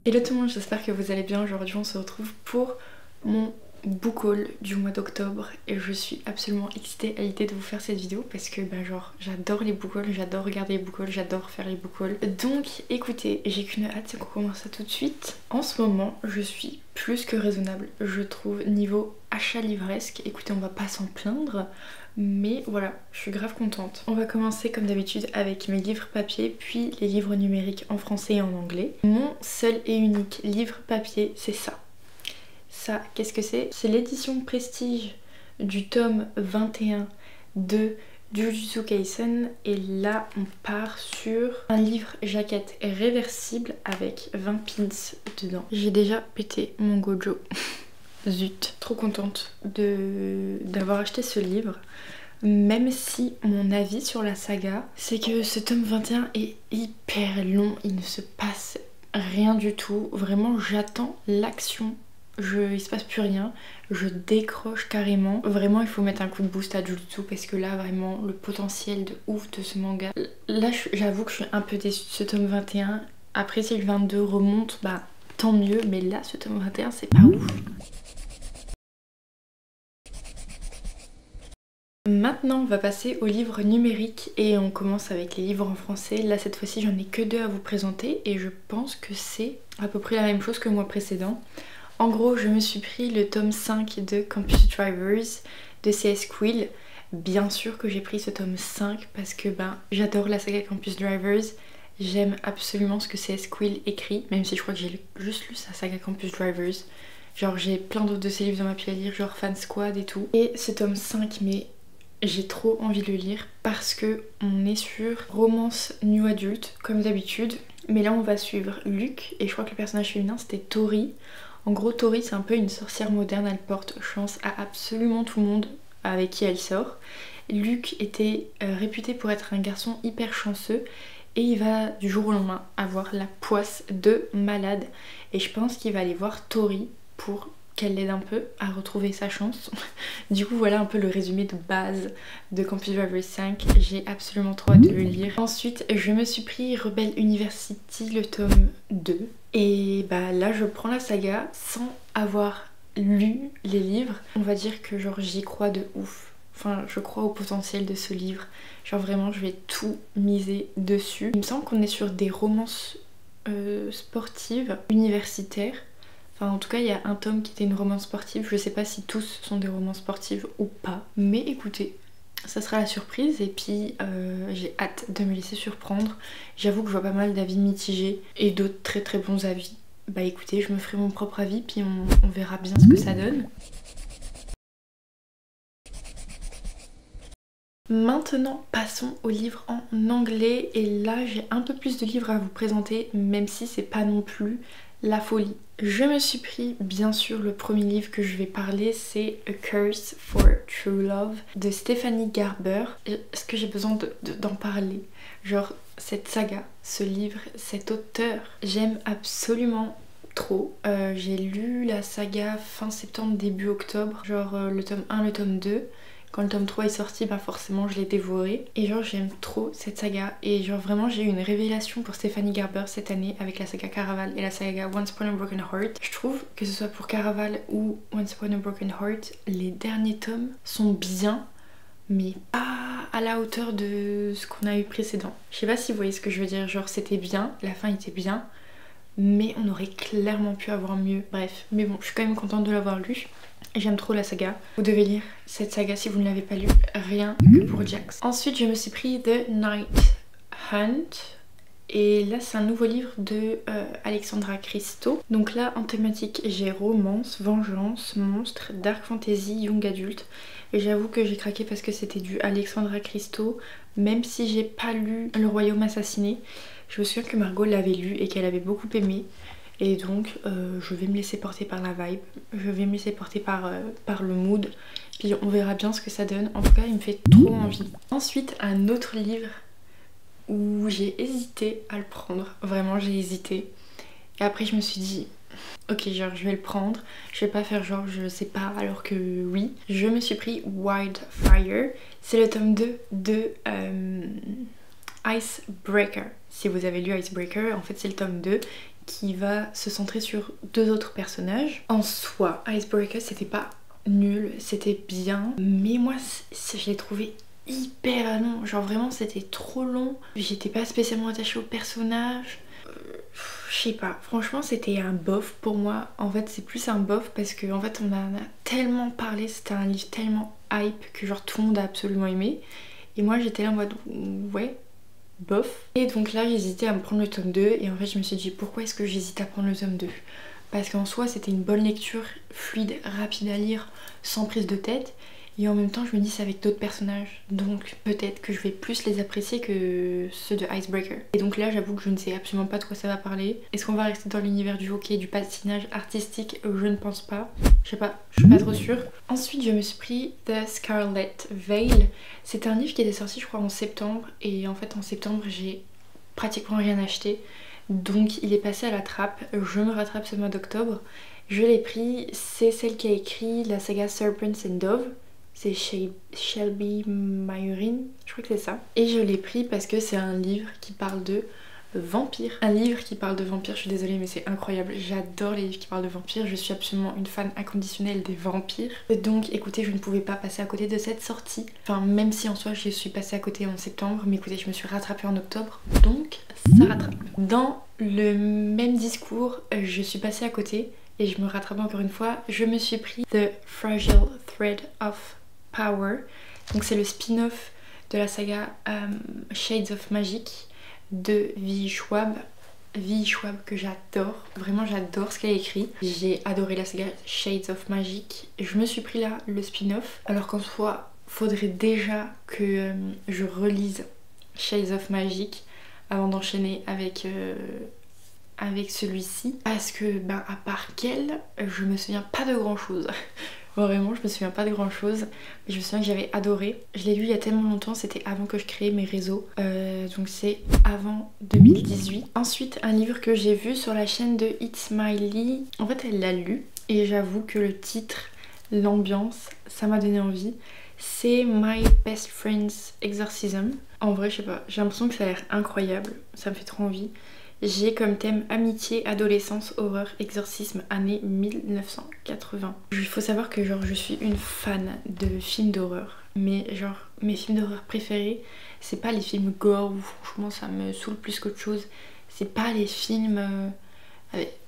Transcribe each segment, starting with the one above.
Hello tout le monde, j'espère que vous allez bien. Aujourd'hui on se retrouve pour mon book haul du mois d'octobre et je suis absolument excitée à l'idée de vous faire cette vidéo parce que genre j'adore les book hauls, j'adore regarder les book hauls, j'adore faire les book hauls. Donc écoutez, j'ai qu'une hâte, c'est qu'on commence ça tout de suite. En ce moment je suis plus que raisonnable, je trouve, niveau achat livresque. Écoutez, on va pas s'en plaindre. Mais voilà, je suis grave contente. On va commencer comme d'habitude avec mes livres papier, puis les livres numériques en français et en anglais. Mon seul et unique livre papier, c'est ça. Ça, qu'est-ce que c'est? C'est l'édition Prestige du tome 21 de Jujutsu Kaisen. Et là, on part sur un livre jaquette réversible avec 20 pins dedans. J'ai déjà pété mon gojo. Zut, trop contente d'avoir acheté ce livre. Même si mon avis sur la saga, c'est que ce tome 21 est hyper long, il ne se passe rien du tout. Vraiment, j'attends l'action. Il se passe plus rien, je décroche carrément. Vraiment, il faut mettre un coup de boost à Jujutsu parce que là, vraiment, le potentiel de ouf de ce manga. Là, j'avoue que je suis un peu déçue de ce tome 21. Après, si le 22 remonte, bah tant mieux. Mais là, ce tome 21, c'est pas ouf. Maintenant on va passer aux livres numériques et on commence avec les livres en français. Là cette fois-ci j'en ai que 2 à vous présenter et je pense que c'est à peu près la même chose que le mois précédent. En gros je me suis pris le tome 5 de Campus Drivers de C.S. Quill. Bien sûr que j'ai pris ce tome 5 parce que j'adore la saga Campus Drivers. J'aime absolument ce que C.S. Quill écrit, même si je crois que j'ai juste lu sa saga Campus Drivers. Genre j'ai plein d'autres de ses livres dans ma pile à lire, genre Fan Squad et tout. Et ce tome 5 mais j'ai trop envie de le lire parce que on est sur romance new adulte comme d'habitude. Mais là on va suivre Luke et je crois que le personnage féminin c'était Tori. En gros Tori c'est un peu une sorcière moderne, elle porte chance à absolument tout le monde avec qui elle sort. Luke était réputé pour être un garçon hyper chanceux et il va du jour au lendemain avoir la poisse de malade. Et je pense qu'il va aller voir Tori pour qu'elle l'aide un peu à retrouver sa chance. Du coup voilà un peu le résumé de base de Campus Drivers 5. J'ai absolument trop hâte de le lire. Ensuite je me suis pris Rebel University le tome 2. Et là je prends la saga sans avoir lu les livres. On va dire que genre j'y crois de ouf. Enfin je crois au potentiel de ce livre. Genre vraiment je vais tout miser dessus. Il me semble qu'on est sur des romances sportives, universitaires. Enfin, en tout cas, il y a un tome qui était une romance sportive. Je sais pas si tous sont des romans sportives ou pas. Mais écoutez, ça sera la surprise. Et puis, j'ai hâte de me laisser surprendre. J'avoue que je vois pas mal d'avis mitigés et d'autres très très bons avis. Bah écoutez, je me ferai mon propre avis. Puis on verra bien ce que ça donne. Maintenant, passons aux livres en anglais. Et là, j'ai un peu plus de livres à vous présenter. Même si c'est pas non plus la folie. Je me suis pris, bien sûr, le premier livre que je vais parler, c'est A Curse for True Love de Stephanie Garber. Est-ce que j'ai besoin d'en parler? Genre, cette saga, ce livre, cet auteur, j'aime absolument trop. J'ai lu la saga fin septembre, début octobre, genre le tome 1, le tome 2. Quand le tome 3 est sorti, forcément je l'ai dévoré. Et genre j'aime trop cette saga. Et genre vraiment j'ai eu une révélation pour Stephanie Garber cette année avec la saga Caraval et la saga Once Upon a Broken Heart. Je trouve que ce soit pour Caraval ou Once Upon a Broken Heart, les derniers tomes sont bien, mais pas à la hauteur de ce qu'on a eu précédent. Je sais pas si vous voyez ce que je veux dire, genre c'était bien, la fin était bien, mais on aurait clairement pu avoir mieux. Bref, mais bon, je suis quand même contente de l'avoir lu. J'aime trop la saga. Vous devez lire cette saga si vous ne l'avez pas lue, rien que pour Jax. Ensuite, je me suis pris The Night Hunt. Et là, c'est un nouveau livre de Alexandra Christo. Donc là, en thématique, j'ai romance, vengeance, monstre, dark fantasy, young adulte. Et j'avoue que j'ai craqué parce que c'était du Alexandra Christo. Même si j'ai pas lu Le Royaume Assassiné, je me souviens que Margot l'avait lu et qu'elle avait beaucoup aimé. Et donc je vais me laisser porter par la vibe, je vais me laisser porter par le mood, puis on verra bien ce que ça donne. En tout cas il me fait trop envie. Ensuite un autre livre où j'ai hésité à le prendre, vraiment j'ai hésité. Et après je me suis dit ok genre je vais le prendre, je vais pas faire genre je sais pas alors que oui. Je me suis pris Wildfire, c'est le tome 2 de Icebreaker. Si vous avez lu Icebreaker, en fait c'est le tome 2 qui va se centrer sur 2 autres personnages. En soi, Icebreaker c'était pas nul, c'était bien, mais moi je l'ai trouvé hyper long, genre vraiment c'était trop long, j'étais pas spécialement attachée au personnage. Je sais pas, franchement c'était un bof pour moi. En fait c'est plus un bof parce que en fait on en a tellement parlé, c'était un livre tellement hype que genre tout le monde a absolument aimé. Et moi j'étais là en mode ouais, bof. Et donc là j'hésitais à me prendre le tome 2 et en fait je me suis dit pourquoi est-ce que j'hésite à prendre le tome 2? Parce qu'en soi c'était une bonne lecture, fluide, rapide à lire, sans prise de tête. Et en même temps je me dis c'est avec d'autres personnages, donc peut-être que je vais plus les apprécier que ceux de Icebreaker. Et donc là j'avoue que je ne sais absolument pas de quoi ça va parler. Est-ce qu'on va rester dans l'univers du hockey, du patinage artistique? Je ne pense pas. Je sais pas, je suis pas trop sûre. Ensuite je me suis pris The Scarlet Veil. C'est un livre qui était sorti je crois en septembre. Et en fait en septembre j'ai pratiquement rien acheté. Donc il est passé à la trappe. Je me rattrape ce mois d'octobre. Je l'ai pris, c'est celle qui a écrit la saga Serpents and Dove. C'est Shelby Mayurin, je crois que c'est ça. Et je l'ai pris parce que c'est un livre qui parle de vampires. Un livre qui parle de vampires, je suis désolée mais c'est incroyable. J'adore les livres qui parlent de vampires, je suis absolument une fan inconditionnelle des vampires. Donc écoutez, je ne pouvais pas passer à côté de cette sortie. Enfin même si en soi je suis passée à côté en septembre, mais écoutez je me suis rattrapée en octobre, donc ça rattrape. Dans le même discours, je suis passée à côté et je me rattrape encore une fois. Je me suis pris The Fragile Thread of Power, donc c'est le spin-off de la saga Shades of Magic de V. Schwab. V. Schwab que j'adore, vraiment j'adore ce qu'elle a écrit. J'ai adoré la saga Shades of Magic. Je me suis pris là le spin-off, alors qu'en soi faudrait déjà que je relise Shades of Magic avant d'enchaîner avec celui-ci, parce que ben à part qu'elle, je me souviens pas de grand chose. Vraiment, je me souviens pas de grand chose, mais je me souviens que j'avais adoré. Je l'ai lu il y a tellement longtemps, c'était avant que je crée mes réseaux, donc c'est avant 2018. Ensuite, un livre que j'ai vu sur la chaîne de It's Smiley, en fait elle l'a lu, et j'avoue que le titre, l'ambiance, ça m'a donné envie. C'est My Best Friend's Exorcism. En vrai, je sais pas, j'ai l'impression que ça a l'air incroyable, ça me fait trop envie. J'ai comme thème amitié, adolescence, horreur, exorcisme, année 1980. Il faut savoir que genre je suis une fan de films d'horreur. Mais genre mes films d'horreur préférés, c'est pas les films gore où franchement ça me saoule plus qu'autre chose. C'est pas les films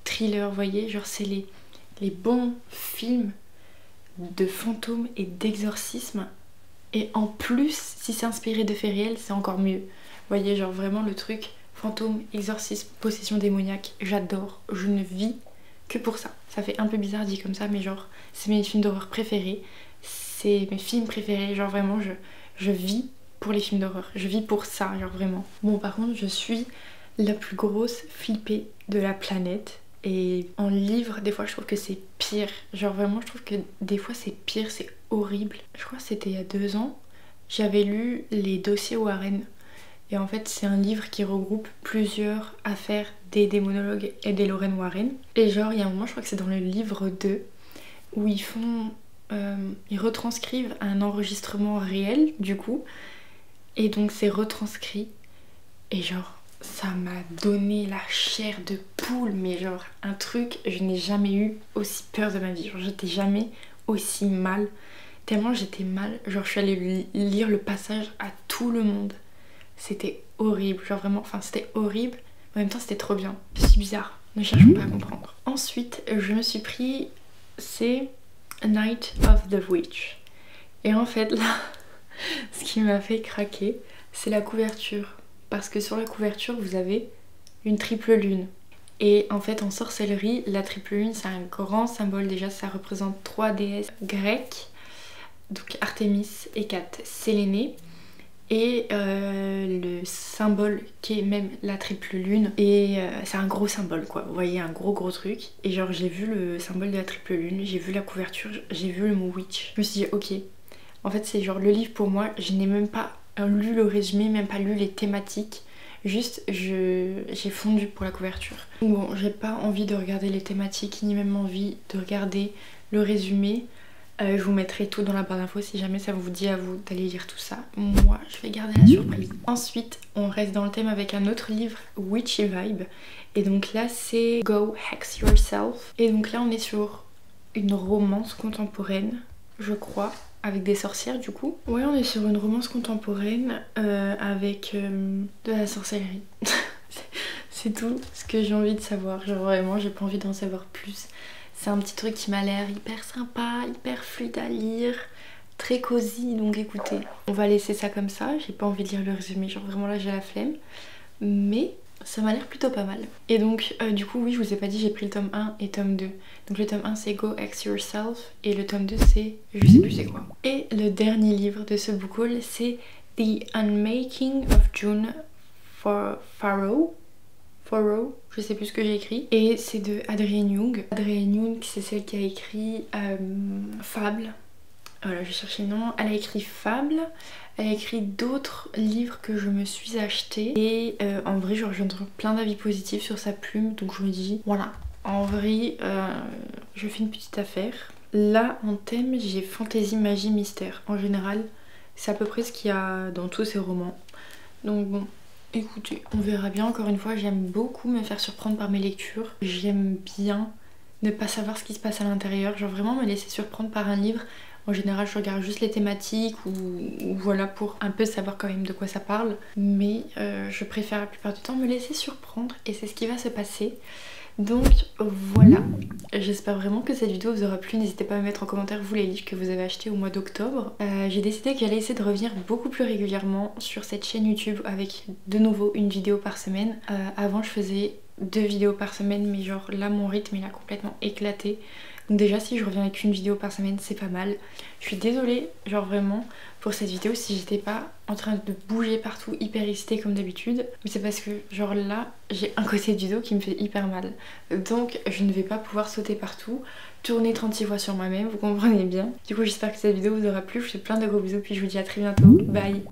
thriller, vous voyez. Genre c'est les bons films de fantômes et d'exorcisme. Et en plus, si c'est inspiré de faits réels, c'est encore mieux. Vous voyez, genre vraiment le truc... Fantôme, exorcisme, possession démoniaque, j'adore, je ne vis que pour ça. Ça fait un peu bizarre dit comme ça, mais genre c'est mes films d'horreur préférés, c'est mes films préférés, genre vraiment je vis pour les films d'horreur, je vis pour ça, genre vraiment. Bon par contre je suis la plus grosse flippée de la planète, et en livre des fois je trouve que c'est pire, genre vraiment je trouve que des fois c'est pire, c'est horrible. Je crois que c'était il y a 2 ans, j'avais lu les dossiers Warren. Et en fait c'est un livre qui regroupe plusieurs affaires des démonologues et des Lorraine Warren. Et genre il y a un moment, je crois que c'est dans le livre 2, où ils retranscrivent un enregistrement réel du coup. Et donc c'est retranscrit. Et genre ça m'a donné la chair de poule. Mais genre un truc, je n'ai jamais eu aussi peur de ma vie. Genre j'étais jamais aussi mal. Tellement j'étais mal. Genre je suis allée lire le passage à tout le monde. C'était horrible, genre vraiment, enfin c'était horrible, mais en même temps c'était trop bien. C'est bizarre, ne cherchons pas à comprendre. Ensuite, je me suis pris, c'est Night of the Witch. Et en fait là, ce qui m'a fait craquer, c'est la couverture. Parce que sur la couverture, vous avez une triple lune. Et en fait en sorcellerie, la triple lune c'est un grand symbole. Déjà ça représente 3 déesses grecques, donc Artémis, Hécate, Sélénée. Et le symbole qui est même la triple lune, et c'est un gros symbole quoi, vous voyez, un gros truc. Et genre j'ai vu le symbole de la triple lune, j'ai vu la couverture, j'ai vu le mot witch. Je me suis dit ok, en fait c'est genre le livre pour moi. Je n'ai même pas lu le résumé, même pas lu les thématiques, juste j'ai fondu pour la couverture. Bon, j'ai pas envie de regarder les thématiques ni même envie de regarder le résumé. Je vous mettrai tout dans la barre d'infos si jamais ça vous dit à vous d'aller lire tout ça. Moi, je vais garder la surprise. Ensuite, on reste dans le thème avec un autre livre, Witchy Vibe. Et donc là, c'est Go Hex Yourself. Et donc là, on est sur une romance contemporaine, je crois, avec des sorcières du coup. Ouais, on est sur une romance contemporaine avec de la sorcellerie. C'est tout ce que j'ai envie de savoir. Genre vraiment, j'ai pas envie d'en savoir plus. C'est un petit truc qui m'a l'air hyper sympa, hyper fluide à lire, très cosy. Donc écoutez, on va laisser ça comme ça. J'ai pas envie de lire le résumé, genre vraiment là j'ai la flemme. Mais ça m'a l'air plutôt pas mal. Et donc du coup oui, je vous ai pas dit, j'ai pris le tome 1 et tome 2. Donc le tome 1 c'est Go Hex Yourself et le tome 2 c'est je sais plus c'est quoi. Et le dernier livre de ce book haul c'est The Unmaking of June Farrow, je sais plus ce que j'ai écrit. Et c'est de Adrienne Young. Adrienne Young, c'est celle qui a écrit Fable. Voilà, je cherchais le nom. Elle a écrit Fable. Elle a écrit d'autres livres que je me suis achetés. Et en vrai, genre, j'entends plein d'avis positifs sur sa plume. Donc je me dis, voilà. En vrai, je fais une petite affaire. Là, en thème, j'ai fantasy, magie, mystère. En général, c'est à peu près ce qu'il y a dans tous ces romans. Donc bon. Écoutez, on verra bien. Encore une fois, j'aime beaucoup me faire surprendre par mes lectures. J'aime bien ne pas savoir ce qui se passe à l'intérieur. Genre vraiment me laisser surprendre par un livre. En général, je regarde juste les thématiques ou voilà pour un peu savoir quand même de quoi ça parle. Mais je préfère la plupart du temps me laisser surprendre et c'est ce qui va se passer. Donc voilà, j'espère vraiment que cette vidéo vous aura plu. N'hésitez pas à me mettre en commentaire vous les livres que vous avez achetés au mois d'octobre. J'ai décidé que j'allais essayer de revenir beaucoup plus régulièrement sur cette chaîne YouTube avec de nouveau une vidéo par semaine. Avant je faisais 2 vidéos par semaine mais genre là mon rythme il a complètement éclaté. Donc déjà si je reviens avec une vidéo par semaine c'est pas mal. Je suis désolée genre vraiment pour cette vidéo si j'étais pas en train de bouger partout hyper excitée comme d'habitude. Mais c'est parce que genre là j'ai un côté du dos qui me fait hyper mal. Donc je ne vais pas pouvoir sauter partout, tourner 36 fois sur moi-même, vous comprenez bien. Du coup j'espère que cette vidéo vous aura plu, je vous fais plein de gros bisous puis je vous dis à très bientôt. Bye.